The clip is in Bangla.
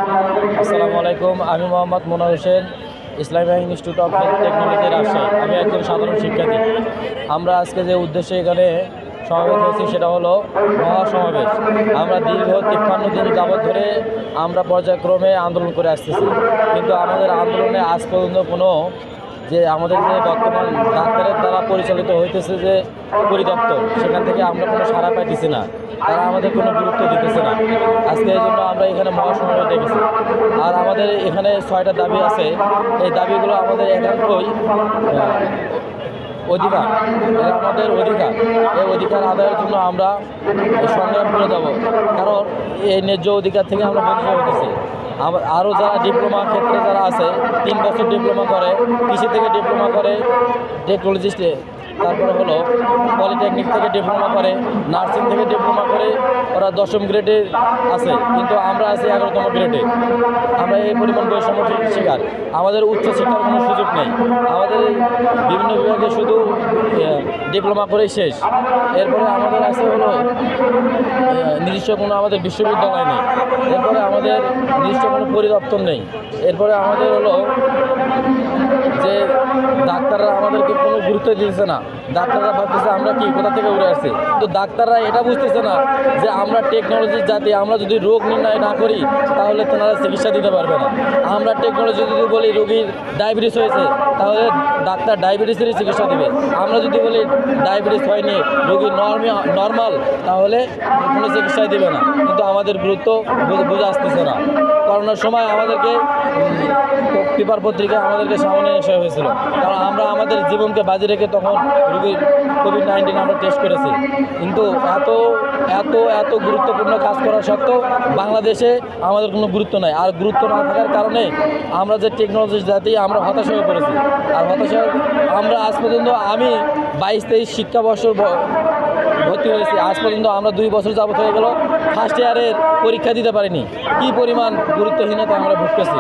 আসসালামু আলাইকুম। আমি Mohammad Monar Hossain, Islamia institute of technology Rajshahi. আমি একজন সাধারণ শিক্ষার্থী। আমরা আজকে যে উদ্দেশ্যে এখানে সমাবেশ হয়েছি সেটা হলো মহাসমাবেশ। আমরা দীর্ঘ 53 দিন যাবৎ ধরে আমরা পর্যায়ক্রমে আন্দোলন করে আসতেছি, কিন্তু আমাদের আন্দোলনে আজ পর্যন্ত কোনো আমাদের যে বর্তমান ডাক্তারের দ্বারা পরিচালিত হইতেছে যে পরিদপ্তর, সেখান থেকে আমরা কোনো সাড়া পাইতেছি না। তারা আমাদের কোনো গুরুত্ব দিতেছে না। আজকে এই জন্য আমরা এখানে মহাসমাবেশ ডেকেছি। আর আমাদের এখানে 6টা দাবি আছে। এই দাবিগুলো আমাদের একান্তই অধিকার, এটা আমাদের অধিকার। এই অধিকার আদায়ের জন্য আমরা সংগ্রাম করে যাব, কারণ এই ন্যায্য অধিকার থেকে আমরা বঞ্চিত হতেছি। আরও যারা ডিপ্লোমা ক্ষেত্রে যারা আছে, 3 বছর ডিপ্লোমা করে, কৃষি থেকে ডিপ্লোমা করে, টেকনোলজিস্টে, তারপরে হলো পলিটেকনিক থেকে ডিপ্লোমা করে, নার্সিং থেকে ডিপ্লোমা করে, ওরা 10ম গ্রেডে আছে, কিন্তু আমরা আছি 11তম গ্রেডে। আমরা এই পরিমাণ বৈষম্যের শিকার। আমাদের উচ্চশিক্ষার কোনো সুযোগ নেই। আমাদের বিভিন্ন বিভাগে শুধু ডিপ্লোমা করেই শেষ। এরপরে আমাদের আছে হলো নিজস্ব কোনো আমাদের বিশ্ববিদ্যালয় নেই। এরপরে আমাদের নিজস্ব কোনো পরিদপ্তর নেই। এরপরে আমাদের হলো যে ডাক্তাররা আমাদেরকে কোনো গুরুত্ব দিতেছে না। ডাক্তাররা ভাবতেছে আমরা কি কোথা থেকে উড়ে আসছি, তো ডাক্তাররা এটা বুঝতেছে না যে আমরা টেকনোলজির জাতি। আমরা যদি রোগ নির্ণয় না করি তাহলে তেনারা চিকিৎসা দিতে পারবে না। আমরা টেকনোলজি যদি বলি রোগীর ডায়াবেটিস হয়েছে, তাহলে ডাক্তার ডায়াবেটিসেরই চিকিৎসা দেবে। আমরা যদি বলি ডায়াবেটিস হয়নি, রোগী নর্মাল, তাহলে কোনো চিকিৎসাই দেবে না। কিন্তু আমাদের গুরুত্ব বোঝা আসতেছে না। করোনার সময় আমাদেরকে পেপার পত্রিকায় আমাদেরকে সামনে এসে হয়েছিল, কারণ আমরা আমাদের জীবনকে বাজি রেখে তখন রোগীর কোভিড-19 আমরা টেস্ট করেছি। কিন্তু এত এত এত গুরুত্বপূর্ণ কাজ করা সত্ত্বেও বাংলাদেশে আমাদের কোনো গুরুত্ব নাই। আর গুরুত্ব না থাকার কারণে আমরা যে টেকনোলজির জাতি, আমরা হতাশ হয়ে পড়েছি। আর হতাশা আমরা আজ পর্যন্ত, আমি 22-23 শিক্ষাবর্ষ ভর্তি হয়েছি, আজ পর্যন্ত আমরা 2 বছর যাবত হয়ে গেল ফার্স্ট ইয়ারের পরীক্ষা দিতে পারিনি। কী পরিমাণ গুরুত্বহীনতা আমরা ভুগতেছি।